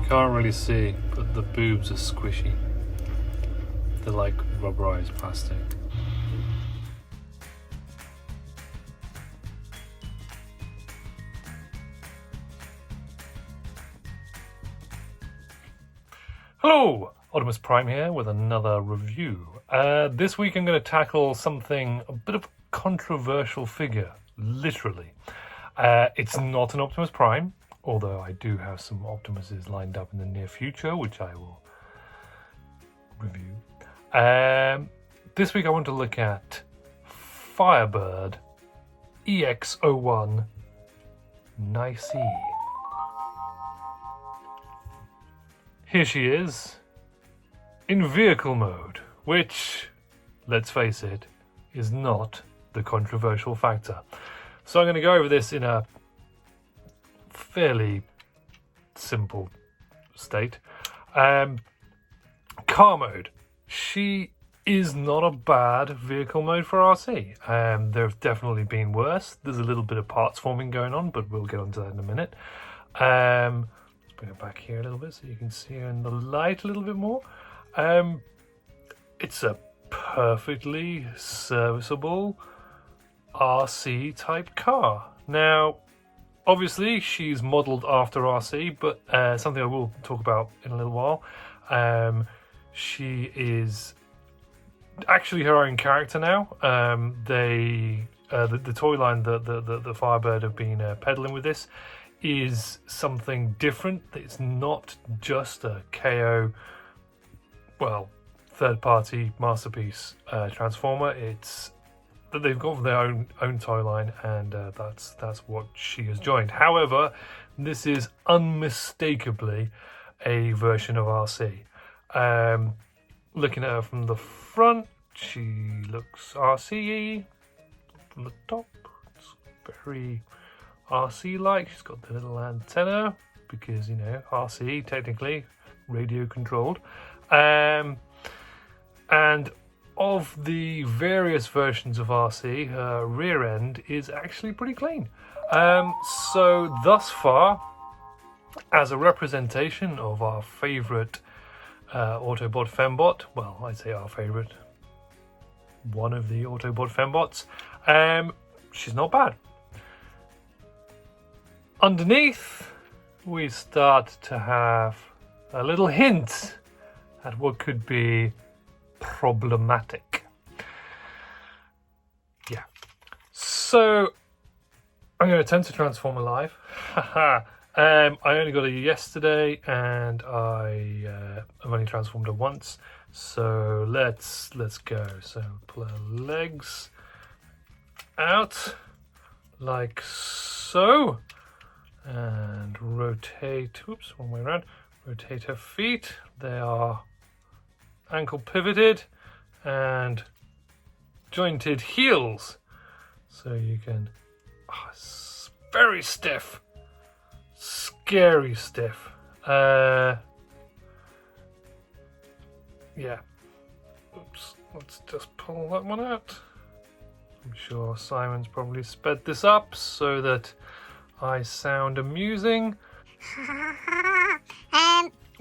Can't really see, but the boobs are squishy. They're like rubberized plastic. Hello, Oddimus Prime here with another review. This week I'm going to tackle something a bit of a controversial figure, literally. It's not an Optimus Prime, although I do have some Optimuses lined up in the near future, which I will review. This week I want to look at Firebird EX-01 Nicee. Here she is, in vehicle mode, which, let's face it, is not the controversial factor. So I'm going to go over this in a fairly simple state. Car mode. She is not a bad vehicle mode for RC. There have definitely been worse. There's a little bit of parts forming going on, but we'll get onto that in a minute. Bring it back here a little bit so you can see her in the light a little bit more. It's a perfectly serviceable RC type car. Now, obviously she's modelled after RC, but something I will talk about in a little while. She is actually her own character now. The toy line, the Firebird have been peddling with this, is something different. It's not just a KO, well, third-party masterpiece transformer. It's that they've got their own toy line, and that's what she has joined. However, this is unmistakably a version of RC. Looking at her from the front, she looks RC-y. From the top, it's very RC-like. She's got the little antenna because, you know, RC technically radio controlled. And of the various versions of RC, her rear end is actually pretty clean. So thus far, as a representation of our favourite Autobot Fembot, well, I'd say our favourite, one of the Autobot Fembots, she's not bad. Underneath, we start to have a little hint at what could be problematic. Yeah. So, I'm going to attempt to transform her live. I only got her yesterday, and I've only transformed her once. So let's go. So pull her legs out like so. And rotate, oops, one way around, rotate her feet. They are ankle pivoted and jointed heels. So you can, it's very stiff, scary stiff. Yeah, oops, let's just pull that one out. I'm sure Simon's probably sped this up so that I sound amusing.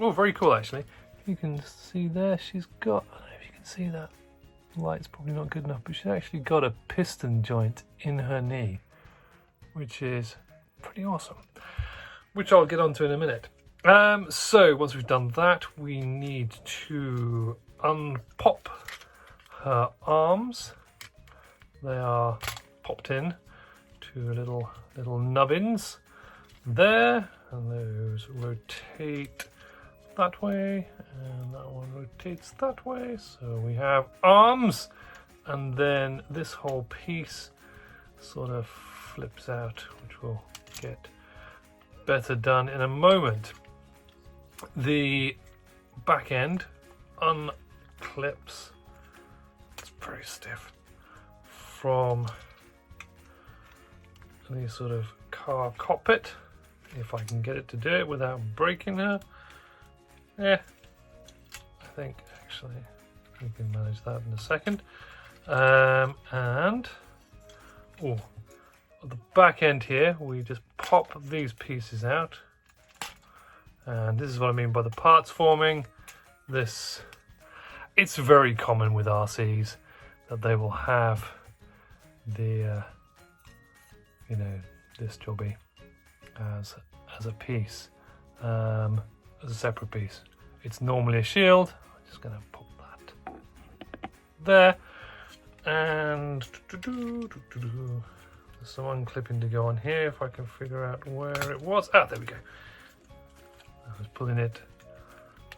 Oh, very cool actually. You can see there she's got, I don't know if you can see that. The light's probably not good enough, but she's actually got a piston joint in her knee, which is pretty awesome, which I'll get onto in a minute. So once we've done that, we need to unpop her arms. They are popped in to little nubbins there, and those rotate that way, and that one rotates that way. So we have arms, and then this whole piece sort of flips out, which will get better done in a moment. The back end unclips, it's very stiff, from the sort of car cockpit, if I can get it to do it without breaking her. Yeah, I think actually we can manage that in a second. And at the back end here, we just pop these pieces out, And this is what I mean by the parts forming. This, it's very common with RCs that they will have the, you know, this jobby as a piece, as a separate piece. It's normally a shield. I'm just going to pop that there. And there's some unclipping to go on here if I can figure out where it was. Ah, there we go. I was pulling it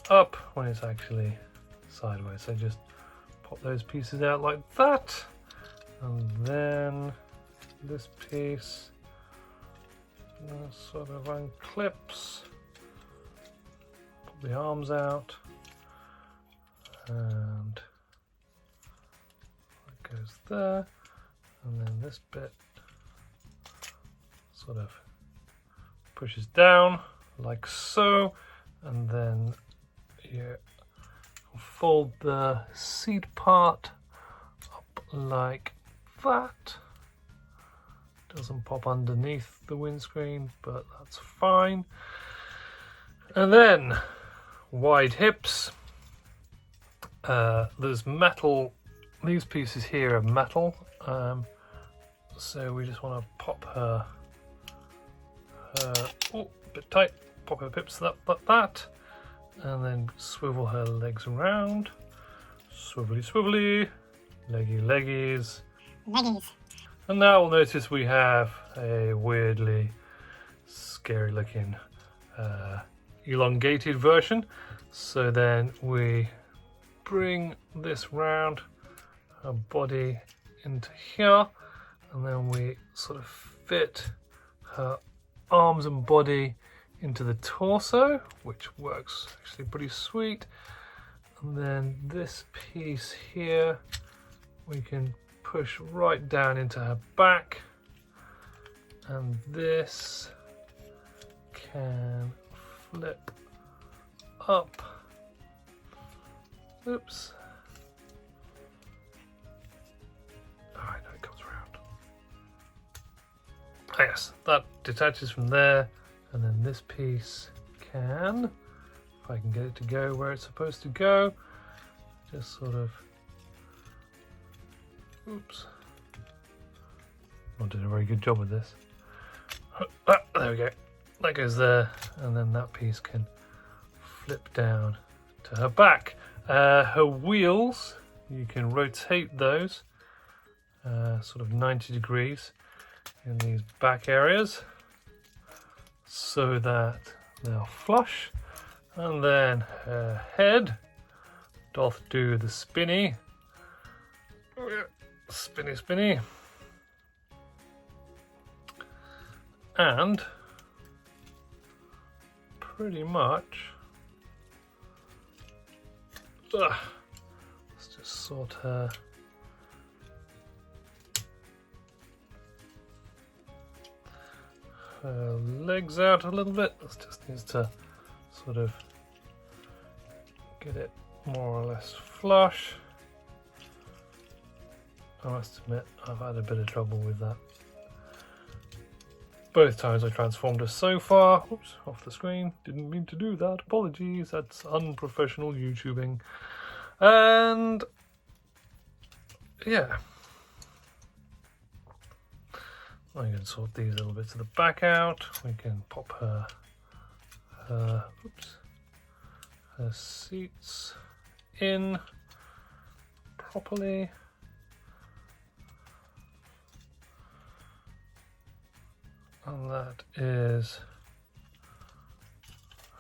up when it's actually sideways. So just pop those pieces out like that. And then this piece sort of unclips. Put the arms out. And that goes there. And then this bit sort of pushes down like so, and then you fold the seat part up like that. Doesn't pop underneath the windscreen, but that's fine. And then wide hips. There's metal, these pieces here are metal, so we just want to pop her, oh, a bit tight, pop her pips like that, and then swivel her legs around, swivelly swivelly, leggy leggies. And now we'll notice we have a weirdly scary looking elongated version. So then we bring this round her body into here, and then we sort of fit her arms and body into the torso, which works actually pretty sweet. And then this piece here we can push right down into her back, and this can flip up. Oops. Alright, now it comes around. Ah, yes, that detaches from there, and then this piece can, if I can get it to go where it's supposed to go, just sort of, oops, not doing a very good job with this. Ah, there we go, that goes there, and then that piece can flip down to her back. Her wheels, you can rotate those sort of 90 degrees in these back areas so that they'll flush, and then her head doth do the spinny, spinny, and pretty much let's just sort her legs out a little bit. This just needs to sort of get it more or less flush. I must admit I've had a bit of trouble with that. Both times I transformed her so far. Oops, off the screen. Didn't mean to do that. Apologies. That's unprofessional YouTubing. And yeah, I can sort these little bits of the back out. We can pop her seats in properly. And that is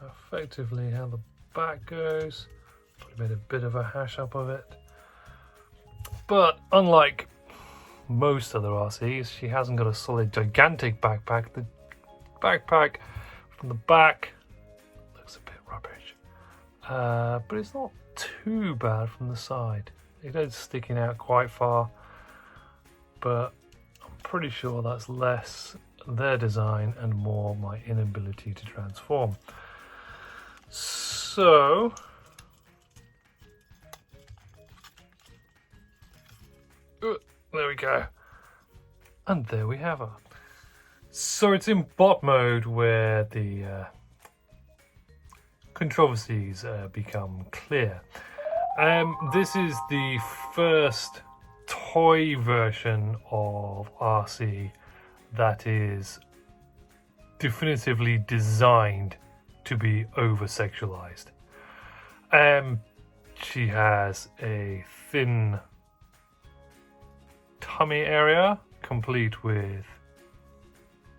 effectively how the back goes. Probably made a bit of a hash up of it. But unlike most other RCs, she hasn't got a solid gigantic backpack. The backpack from the back looks a bit rubbish. But it's not too bad from the side. It is sticking out quite far. But I'm pretty sure that's less their design and more my inability to transform. So there we go, and there we have her. So it's in bot mode where the controversies become clear. This is the first toy version of Arcee that is definitively designed to be over-sexualized. She has a thin tummy area, complete with,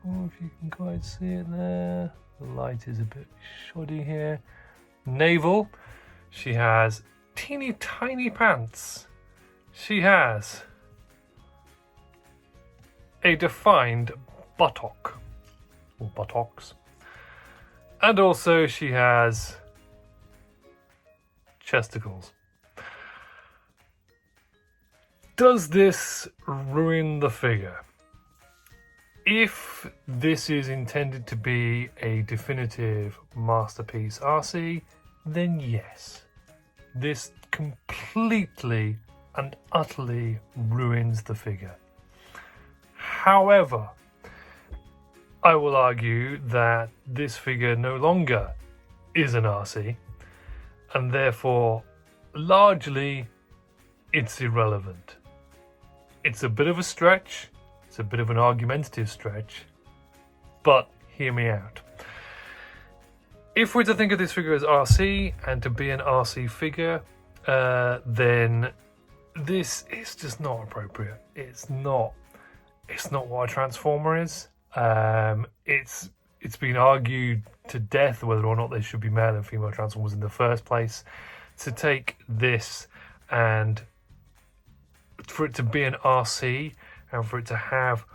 if you can quite see it there, the light is a bit shoddy here, navel. She has teeny tiny pants. She has a defined buttock, or buttocks, and also she has chesticles. Does this ruin the figure? If this is intended to be a definitive masterpiece Arcee, then yes. This completely and utterly ruins the figure. However, I will argue that this figure no longer is an Arcee, and therefore, largely, it's irrelevant. It's a bit of a stretch, it's a bit of an argumentative stretch, but hear me out. If we're to think of this figure as Arcee and to be an Arcee figure, then this is just not appropriate. It's not what a Transformer is. It's been argued to death whether or not there should be male and female Transformers in the first place. To take this and for it to be an Arcee and for it to have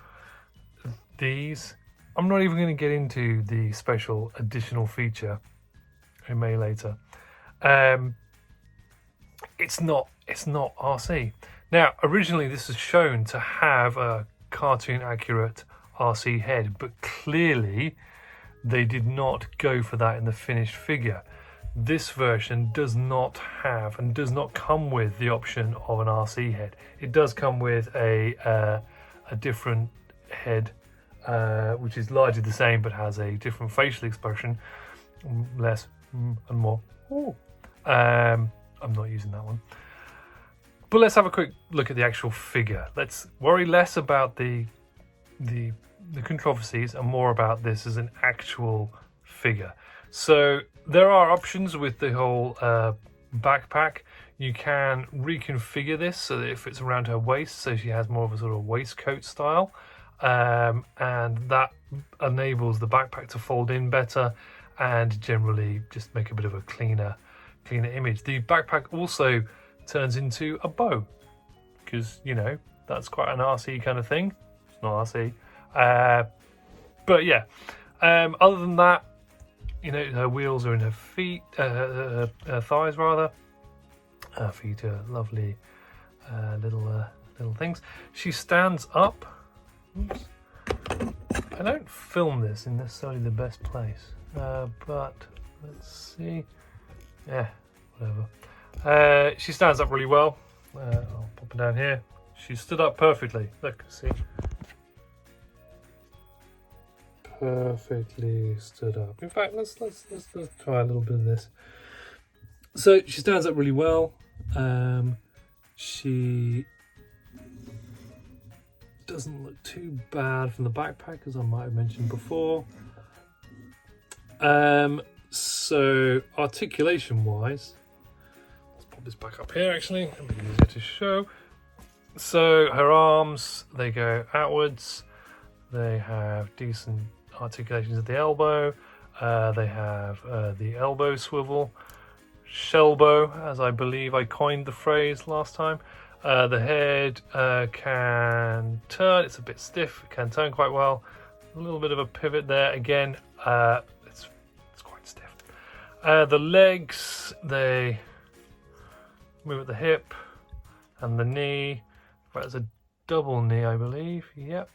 these, I'm not even going to get into the special additional feature I may later. It's not Arcee. Now, originally this was shown to have a cartoon accurate Arcee head, but clearly they did not go for that in the finished figure. This version does not have and does not come with the option of an Arcee head. It does come with a different head, which is largely the same but has a different facial expression, less and more. I'm not using that one. But let's have a quick look at the actual figure. Let's worry less about the controversies and more about this as an actual figure. So there are options with the whole backpack. You can reconfigure this so that it fits around her waist, so she has more of a sort of waistcoat style, and that enables the backpack to fold in better and generally just make a bit of a cleaner image. The backpack also turns into a bow, because that's quite an Arcee kind of thing. It's not Arcee, but yeah. Other than that, her wheels are in her feet, her thighs rather. Her feet are lovely little things. She stands up. Oops. I don't film this in necessarily the best place, but let's see. Yeah, whatever. She stands up really well. I'll pop her down here. She stood up perfectly. Look, see. Perfectly stood up. In fact, let's try a little bit of this. So she stands up really well. She doesn't look too bad from the backpack, as I might have mentioned before. So articulation wise, let's pop this back up here actually, it'll be easier to show. So her arms, they go outwards, they have decent articulations at the elbow, they have the elbow swivel, shellbow, as I believe I coined the phrase last time. The head can turn, it's a bit stiff, it can turn quite well. A little bit of a pivot there, again, it's quite stiff. The legs, they move at the hip and the knee. That's a double knee, I believe. Yep,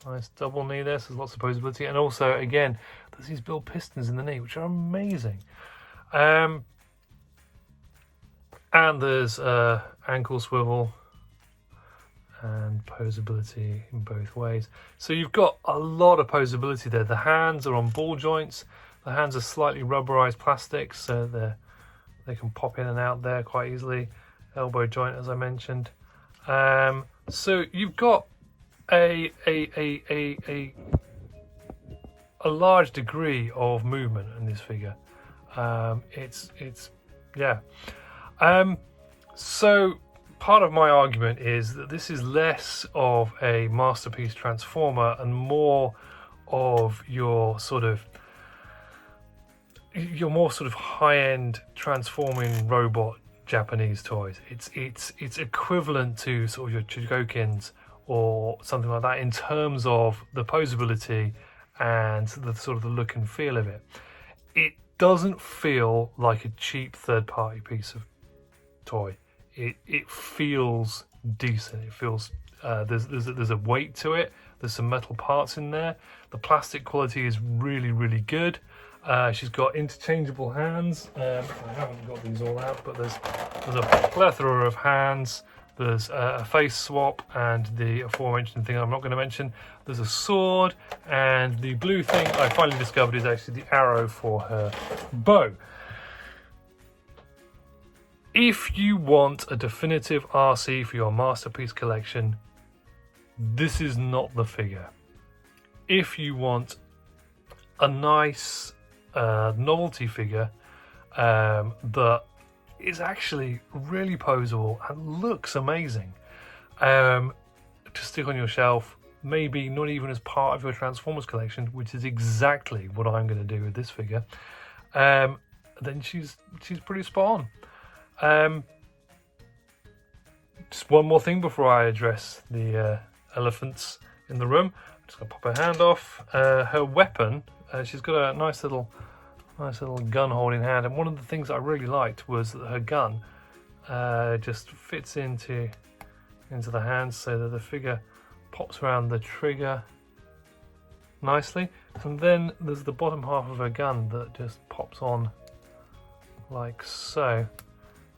nice double knee there, so there's lots of posability. And also, again, there's these built pistons in the knee, which are amazing. And there's ankle swivel and posability in both ways. So you've got a lot of posability there. The hands are on ball joints. The hands are slightly rubberized plastic, so they can pop in and out there quite easily. Elbow joint, as I mentioned. So you've got a large degree of movement in this figure. Yeah. So part of my argument is that this is less of a masterpiece transformer and more of your more sort of high-end transforming robot Japanese toys. It's equivalent to sort of your Chugokins or something like that in terms of the posability and the sort of the look and feel of it. It doesn't feel like a cheap third-party piece of toy. It feels decent. It feels there's a weight to it. There's some metal parts in there. The plastic quality is really, really good. She's got interchangeable hands. I haven't got these all out, but there's a plethora of hands. There's a face swap and the aforementioned thing I'm not going to mention. There's a sword, and the blue thing I finally discovered is actually the arrow for her bow. If you want a definitive Arcee for your masterpiece collection, this is not the figure. If you want a nice novelty figure that is actually really posable and looks amazing to stick on your shelf, maybe not even as part of your Transformers collection, which is exactly what I'm going to do with this figure, then she's pretty spot on. Just one more thing before I address the elephants in the room. I'm just going to pop her hand off. Her weapon, she's got a nice little gun holding hand, and one of the things I really liked was that her gun just fits into the hand so that the figure pops around the trigger nicely, and then there's the bottom half of her gun that just pops on like so,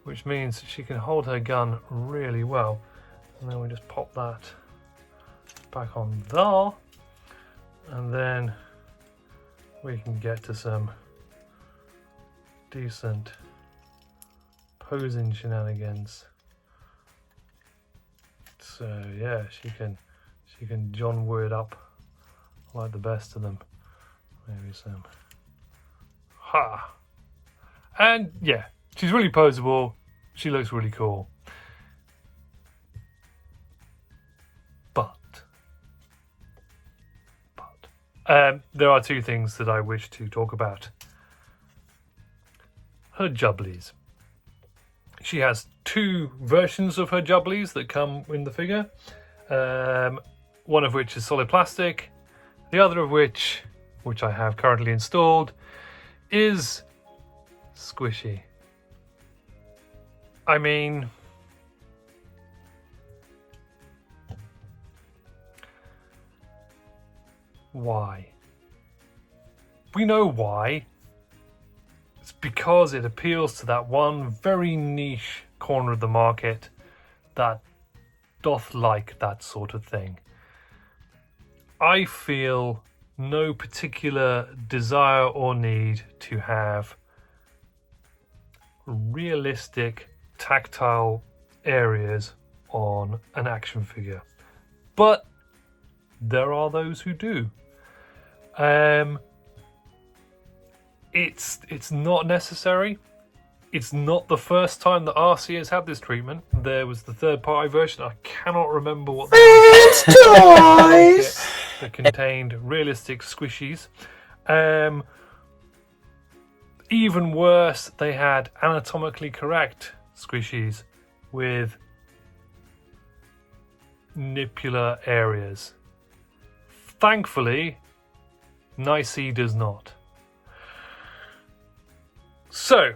which means she can hold her gun really well. And then we just pop that back on there, and then we can get to some decent posing shenanigans. So yeah, she can John Wood up like the best of them. Maybe some ha, and yeah, she's really posable. She looks really cool. But there are two things that I wish to talk about. Her jubblies. She has two versions of her jubblies that come in the figure. One of which is solid plastic. The other of which I have currently installed, is squishy. I mean, why? We know why. It's because it appeals to that one very niche corner of the market that doth like that sort of thing. I feel no particular desire or need to have realistic tactile areas on an action figure, but there are those who do. It's not necessary. It's not the first time that Arcee has had this treatment. There was the third-party version. I cannot remember what toys that contained realistic squishies. Even worse, they had anatomically correct squishies with nipular areas. Thankfully, Nicee does not. So,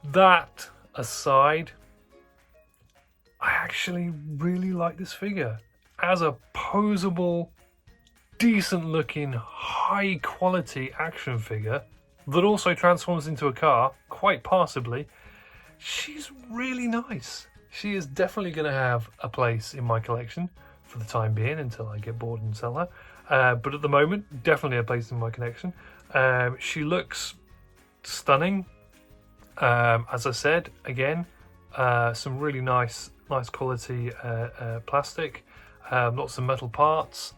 that aside, I actually really like this figure. As a posable, decent looking, high quality action figure that also transforms into a car, quite passably, she's really nice. She is definitely going to have a place in my collection for the time being until I get bored and sell her. but at the moment, definitely a place in my collection. She looks stunning. As I said, again, some really nice quality plastic, lots of metal parts,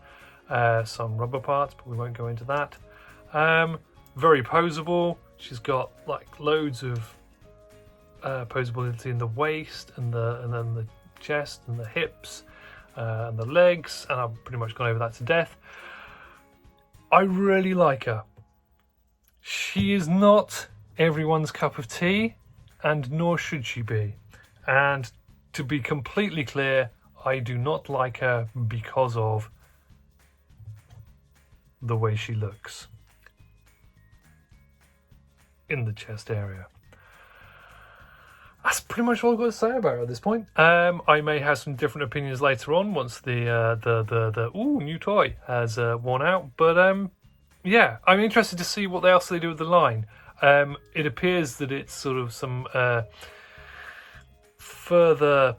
some rubber parts, but we won't go into that. Very posable. She's got like loads of posability in the waist and then the chest and the hips and the legs, and I've pretty much gone over that to death. I really like her. She is not everyone's cup of tea, and nor should she be. And to be completely clear, I do not like her because of the way she looks in the chest area. That's pretty much all I've got to say about her at this point. I may have some different opinions later on once the new toy has worn out. But yeah, I'm interested to see what else they do with the line. It appears that it's sort of some further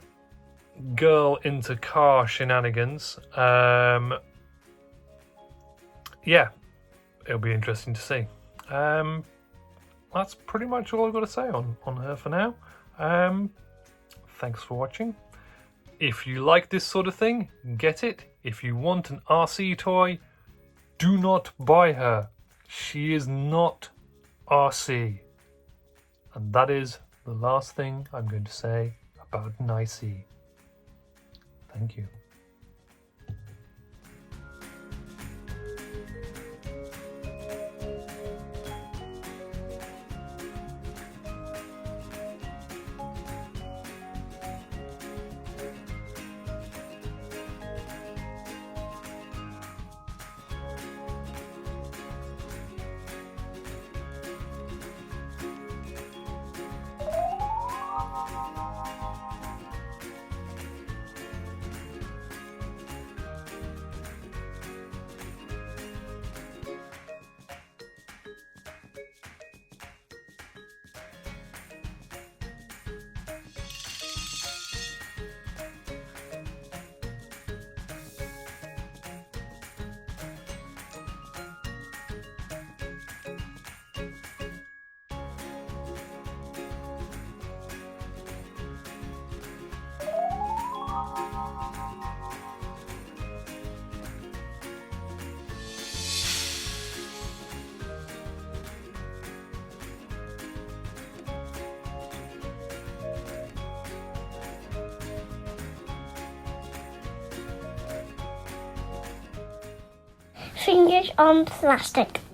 girl into car shenanigans. Yeah, it'll be interesting to see. That's pretty much all I've got to say on her for now. Thanks for watching. If you like this sort of thing, get it. If you want an Arcee toy, do not buy her. She is not Arcee. And that is the last thing I'm going to say about Nicee. Thank you. Fingers on plastic.